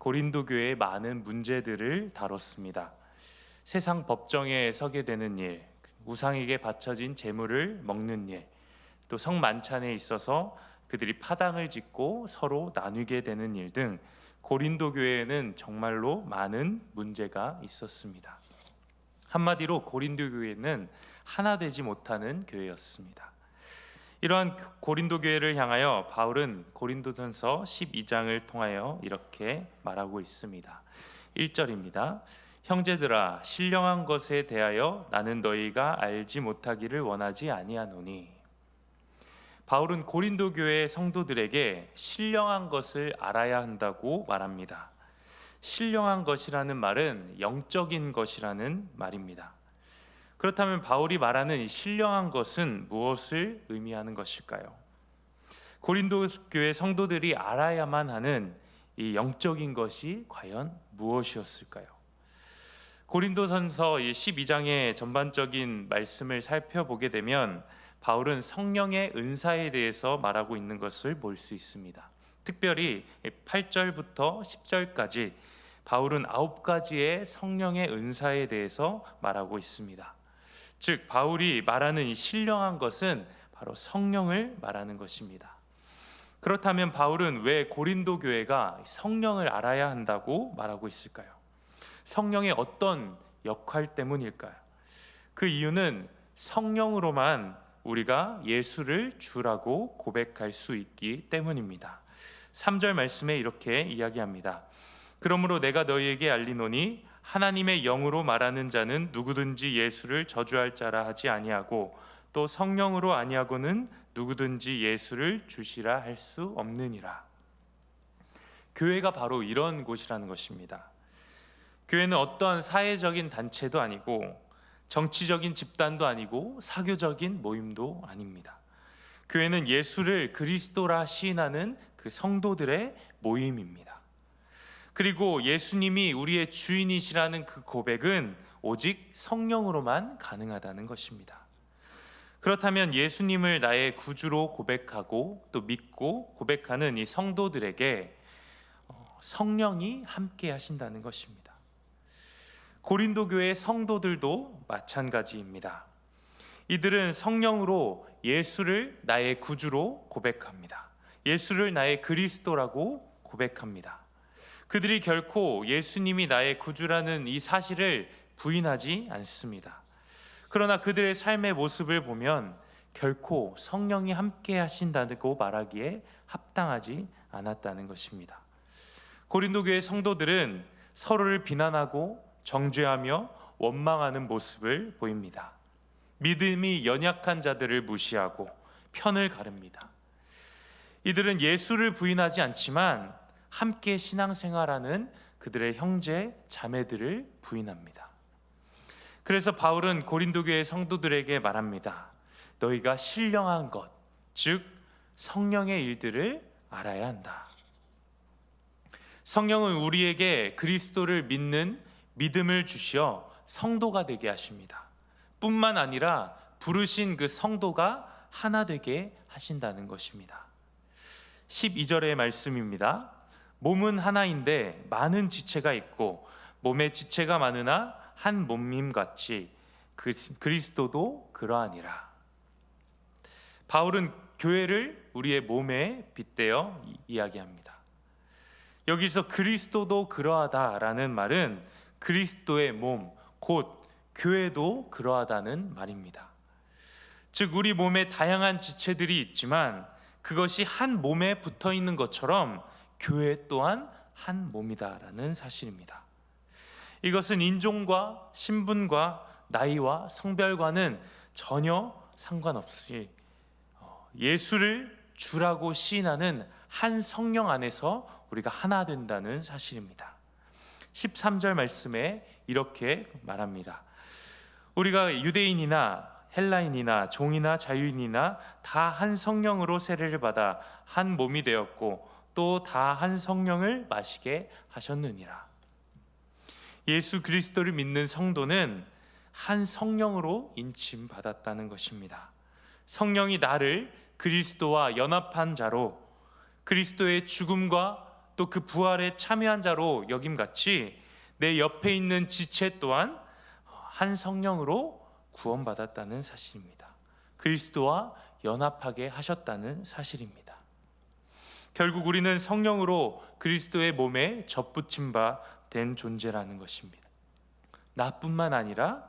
고린도 교회의 많은 문제들을 다뤘습니다. 세상 법정에 서게 되는 일, 우상에게 바쳐진 제물을 먹는 일, 또 성만찬에 있어서 그들이 파당을 짓고 서로 나누게 되는 일 등 고린도 교회에는 정말로 많은 문제가 있었습니다. 한마디로 고린도 교회는 하나 되지 못하는 교회였습니다. 이러한 고린도 교회를 향하여 바울은 고린도전서 12장을 통하여 이렇게 말하고 있습니다. 1절입니다. 형제들아, 신령한 것에 대하여 나는 너희가 알지 못하기를 원하지 아니하노니. 바울은 고린도 교회 성도들에게 신령한 것을 알아야 한다고 말합니다. 신령한 것이라는 말은 영적인 것이라는 말입니다. 그렇다면 바울이 말하는 이 신령한 것은 무엇을 의미하는 것일까요? 고린도 교회 성도들이 알아야만 하는 이 영적인 것이 과연 무엇이었을까요? 고린도전서 12장의 전반적인 말씀을 살펴보게 되면 바울은 성령의 은사에 대해서 말하고 있는 것을 볼 수 있습니다. 특별히 8절부터 10절까지 바울은 9가지의 성령의 은사에 대해서 말하고 있습니다. 즉 바울이 말하는 이 신령한 것은 바로 성령을 말하는 것입니다. 그렇다면 바울은 왜 고린도 교회가 성령을 알아야 한다고 말하고 있을까요? 성령의 어떤 역할 때문일까요? 그 이유는 성령으로만 우리가 예수를 주라고 고백할 수 있기 때문입니다. 3절 말씀에 이렇게 이야기합니다. 그러므로 내가 너희에게 알리노니 하나님의 영으로 말하는 자는 누구든지 예수를 저주할 자라 하지 아니하고 또 성령으로 아니하고는 누구든지 예수를 주시라 할 수 없느니라. 교회가 바로 이런 곳이라는 것입니다. 교회는 어떠한 사회적인 단체도 아니고 정치적인 집단도 아니고 사교적인 모임도 아닙니다. 교회는 예수를 그리스도라 시인하는 그 성도들의 모임입니다. 그리고 예수님이 우리의 주인이시라는 그 고백은 오직 성령으로만 가능하다는 것입니다. 그렇다면 예수님을 나의 구주로 고백하고 또 믿고 고백하는 이 성도들에게 성령이 함께 하신다는 것입니다. 고린도 교회 성도들도 마찬가지입니다. 이들은 성령으로 예수를 나의 구주로 고백합니다. 예수를 나의 그리스도라고 고백합니다. 그들이 결코 예수님이 나의 구주라는 이 사실을 부인하지 않습니다. 그러나 그들의 삶의 모습을 보면 결코 성령이 함께 하신다고 말하기에 합당하지 않았다는 것입니다. 고린도 교회 성도들은 서로를 비난하고 정죄하며 원망하는 모습을 보입니다. 믿음이 연약한 자들을 무시하고 편을 가릅니다. 이들은 예수를 부인하지 않지만 함께 신앙생활하는 그들의 형제 자매들을 부인합니다. 그래서 바울은 고린도 교회 성도들에게 말합니다. 너희가 신령한 것, 즉 성령의 일들을 알아야 한다. 성령은 우리에게 그리스도를 믿는 믿음을 주시어 성도가 되게 하십니다. 뿐만 아니라 부르신 그 성도가 하나 되게 하신다는 것입니다. 12절의 말씀입니다. 몸은 하나인데 많은 지체가 있고 몸에 지체가 많으나 한 몸임 같이 그리스도도 그러하니라. 바울은 교회를 우리의 몸에 빗대어 이야기합니다. 여기서 그리스도도 그러하다라는 말은 그리스도의 몸, 곧 교회도 그러하다는 말입니다. 즉 우리 몸에 다양한 지체들이 있지만 그것이 한 몸에 붙어 있는 것처럼 교회 또한 한 몸이다라는 사실입니다. 이것은 인종과 신분과 나이와 성별과는 전혀 상관없이 예수를 주라고 시인하는 한 성령 안에서 우리가 하나 된다는 사실입니다. 13절 말씀에 이렇게 말합니다. 우리가 유대인이나 헬라인이나 종이나 자유인이나 다 한 성령으로 세례를 받아 한 몸이 되었고 또 다 한 성령을 마시게 하셨느니라. 예수 그리스도를 믿는 성도는 한 성령으로 인침받았다는 것입니다. 성령이 나를 그리스도와 연합한 자로 그리스도의 죽음과 또 그 부활에 참여한 자로 여김같이 내 옆에 있는 지체 또한 한 성령으로 구원받았다는 사실입니다. 그리스도와 연합하게 하셨다는 사실입니다. 결국 우리는 성령으로 그리스도의 몸에 접붙임 바 된 존재라는 것입니다. 나뿐만 아니라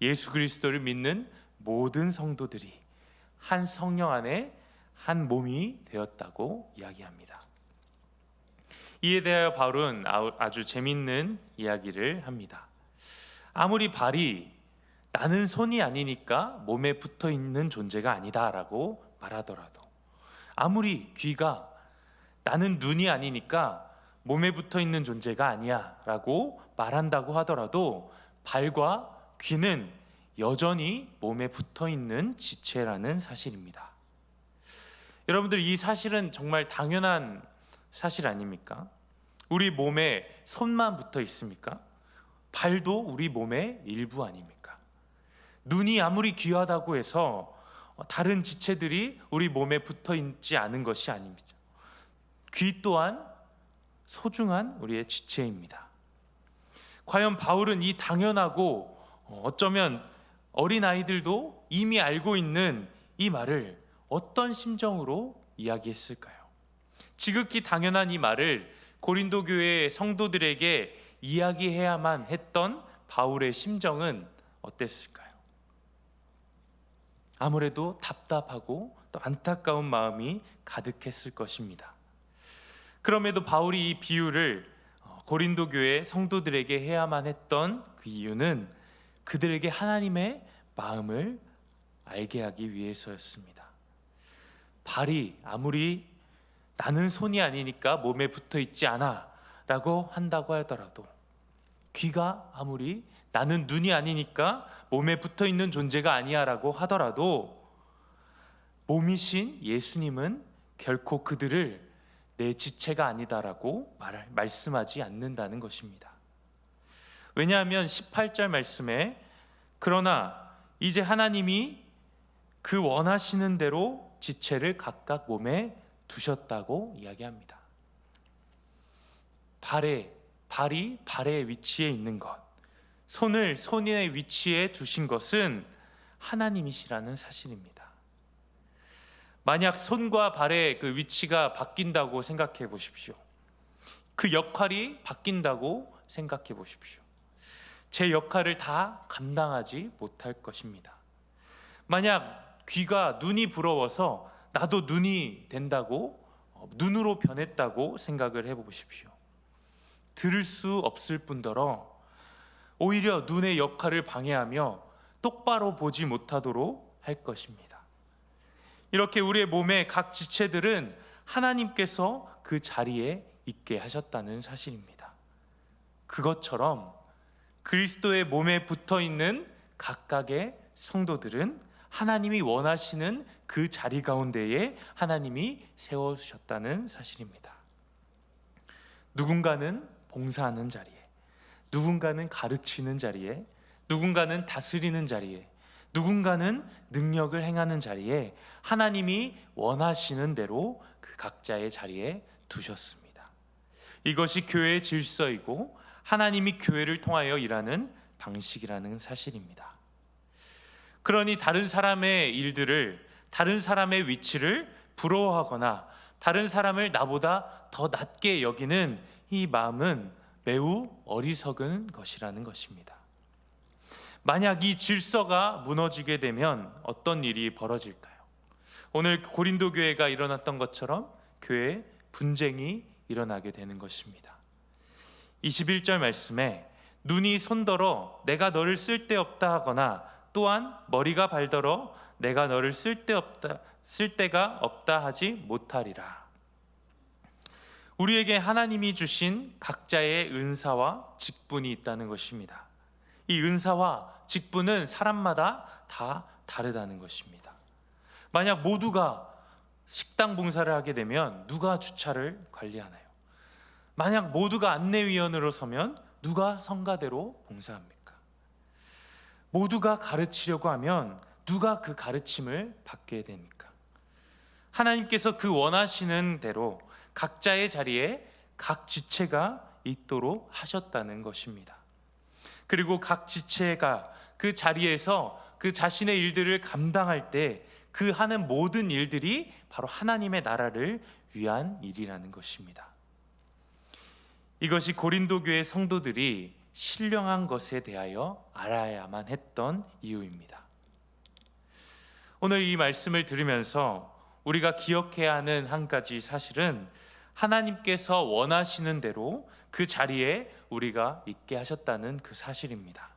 예수 그리스도를 믿는 모든 성도들이 한 성령 안에 한 몸이 되었다고 이야기합니다. 이에 대하여 바울은 아주 재밌는 이야기를 합니다. 아무리 발이 나는 손이 아니니까 몸에 붙어 있는 존재가 아니다라고 말하더라도, 아무리 귀가 나는 눈이 아니니까 몸에 붙어 있는 존재가 아니야 라고 말한다고 하더라도 발과 귀는 여전히 몸에 붙어 있는 지체라는 사실입니다. 여러분들, 이 사실은 정말 당연한 사실 아닙니까? 우리 몸에 손만 붙어 있습니까? 발도 우리 몸의 일부 아닙니까? 눈이 아무리 귀하다고 해서 다른 지체들이 우리 몸에 붙어 있지 않은 것이 아닙니다. 귀 또한 소중한 우리의 지체입니다. 과연 바울은 이 당연하고 어쩌면 어린아이들도 이미 알고 있는 이 말을 어떤 심정으로 이야기했을까요? 지극히 당연한 이 말을 고린도 교회의 성도들에게 이야기해야만 했던 바울의 심정은 어땠을까요? 아무래도 답답하고 또 안타까운 마음이 가득했을 것입니다. 그럼에도 바울이 이 비유를 고린도 교회 성도들에게 해야만 했던 그 이유는 그들에게 하나님의 마음을 알게 하기 위해서였습니다. 발이 아무리 나는 손이 아니니까 몸에 붙어 있지 않아 라고 한다고 하더라도, 귀가 아무리 나는 눈이 아니니까 몸에 붙어 있는 존재가 아니야 라고 하더라도, 몸이신 예수님은 결코 그들을 내 지체가 아니다라고 말씀하지 않는다는 것입니다. 왜냐하면 18절 말씀에 그러나 이제 하나님이 그 원하시는 대로 지체를 각각 몸에 두셨다고 이야기합니다. 발이 발의 위치에 있는 것, 손을 손의 위치에 두신 것은 하나님이시라는 사실입니다. 만약 손과 발의 그 위치가 바뀐다고 생각해 보십시오. 그 역할이 바뀐다고 생각해 보십시오. 제 역할을 다 감당하지 못할 것입니다. 만약 귀가 눈이 부러워서 나도 눈이 된다고, 눈으로 변했다고 생각을 해보십시오. 들을 수 없을 뿐더러 오히려 눈의 역할을 방해하며 똑바로 보지 못하도록 할 것입니다. 이렇게 우리의 몸의 각 지체들은 하나님께서 그 자리에 있게 하셨다는 사실입니다. 그것처럼 그리스도의 몸에 붙어 있는 각각의 성도들은 하나님이 원하시는 그 자리 가운데에 하나님이 세우셨다는 사실입니다. 누군가는 봉사하는 자리에, 누군가는 가르치는 자리에, 누군가는 다스리는 자리에, 누군가는 능력을 행하는 자리에 하나님이 원하시는 대로 그 각자의 자리에 두셨습니다. 이것이 교회의 질서이고 하나님이 교회를 통하여 일하는 방식이라는 사실입니다. 그러니 다른 사람의 일들을, 다른 사람의 위치를 부러워하거나 다른 사람을 나보다 더 낮게 여기는 이 마음은 매우 어리석은 것이라는 것입니다. 만약 이 질서가 무너지게 되면 어떤 일이 벌어질까요? 오늘 고린도 교회가 일어났던 것처럼 교회에 분쟁이 일어나게 되는 것입니다. 21절 말씀에 눈이 손더러 내가 너를 쓸데없다 하거나 또한 머리가 발더러 내가 너를 쓸데가 없다 하지 못하리라. 우리에게 하나님이 주신 각자의 은사와 직분이 있다는 것입니다. 이 은사와 직분은 사람마다 다 다르다는 것입니다. 만약 모두가 식당 봉사를 하게 되면 누가 주차를 관리하나요? 만약 모두가 안내위원으로 서면 누가 성가대로 봉사합니까? 모두가 가르치려고 하면 누가 그 가르침을 받게 됩니까? 하나님께서 그 원하시는 대로 각자의 자리에 각 지체가 있도록 하셨다는 것입니다. 그리고 각 지체가 그 자리에서 그 자신의 일들을 감당할 때 그 하는 모든 일들이 바로 하나님의 나라를 위한 일이라는 것입니다. 이것이 고린도 교회 성도들이 신령한 것에 대하여 알아야만 했던 이유입니다. 오늘 이 말씀을 들으면서 우리가 기억해야 하는 한 가지 사실은 하나님께서 원하시는 대로 그 자리에 우리가 있게 하셨다는 그 사실입니다.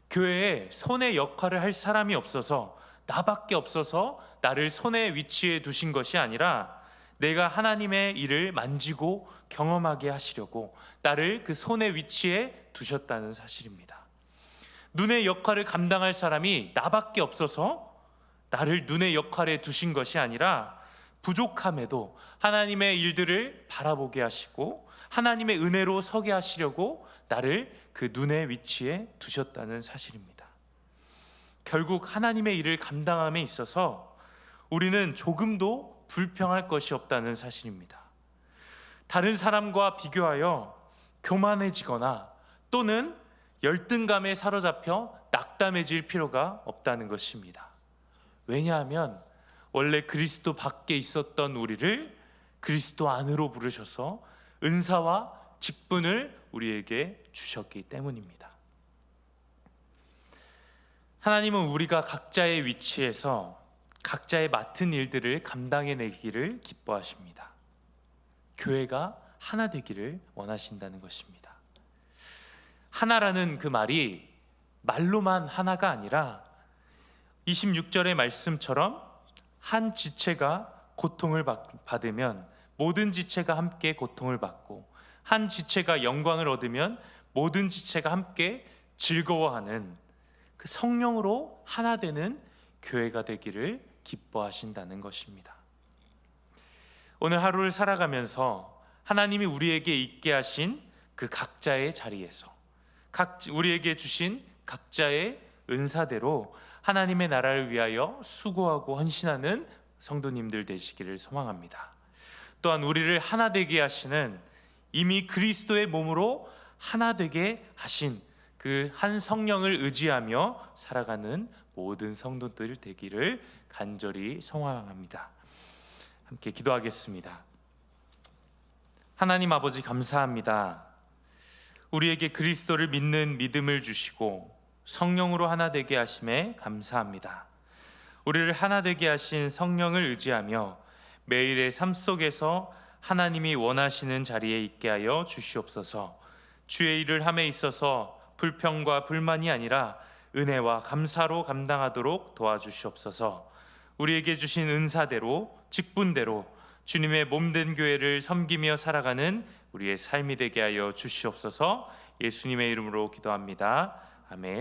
교회에 손의 역할을 할 사람이 없어서, 나밖에 없어서 나를 손의 위치에 두신 것이 아니라 내가 하나님의 일을 만지고 경험하게 하시려고 나를 그 손의 위치에 두셨다는 사실입니다. 눈의 역할을 감당할 사람이 나밖에 없어서 나를 눈의 역할에 두신 것이 아니라 부족함에도 하나님의 일들을 바라보게 하시고 하나님의 은혜로 서게 하시려고 나를 그 눈의 위치에 두셨다는 사실입니다. 결국 하나님의 일을 감당함에 있어서 우리는 조금도 불평할 것이 없다는 사실입니다. 다른 사람과 비교하여 교만해지거나 또는 열등감에 사로잡혀 낙담해질 필요가 없다는 것입니다. 왜냐하면 원래 그리스도 밖에 있었던 우리를 그리스도 안으로 부르셔서 은사와 직분을 우리에게 주셨기 때문입니다. 하나님은 우리가 각자의 위치에서 각자의 맡은 일들을 감당해내기를 기뻐하십니다. 교회가 하나 되기를 원하신다는 것입니다. 하나라는 그 말이 말로만 하나가 아니라 26절의 말씀처럼 한 지체가 고통을 받으면 모든 지체가 함께 고통을 받고, 한 지체가 영광을 얻으면 모든 지체가 함께 즐거워하는 그 성령으로 하나 되는 교회가 되기를 기뻐하신다는 것입니다. 오늘 하루를 살아가면서 하나님이 우리에게 있게 하신 그 각자의 자리에서 우리에게 주신 각자의 은사대로 하나님의 나라를 위하여 수고하고 헌신하는 성도님들 되시기를 소망합니다. 또한 우리를 하나 되게 하시는, 이미 그리스도의 몸으로 하나 되게 하신 그 한 성령을 의지하며 살아가는 모든 성도들 되기를 간절히 소망합니다. 함께 기도하겠습니다. 하나님 아버지, 감사합니다. 우리에게 그리스도를 믿는 믿음을 주시고 성령으로 하나 되게 하심에 감사합니다. 우리를 하나 되게 하신 성령을 의지하며 매일의 삶 속에서 하나님이 원하시는 자리에 있게 하여 주시옵소서. 주의 일을 함에 있어서 불평과 불만이 아니라 은혜와 감사로 감당하도록 도와주시옵소서. 우리에게 주신 은사대로, 직분대로 주님의 몸된 교회를 섬기며 살아가는 우리의 삶이 되게 하여 주시옵소서. 예수님의 이름으로 기도합니다. 아멘.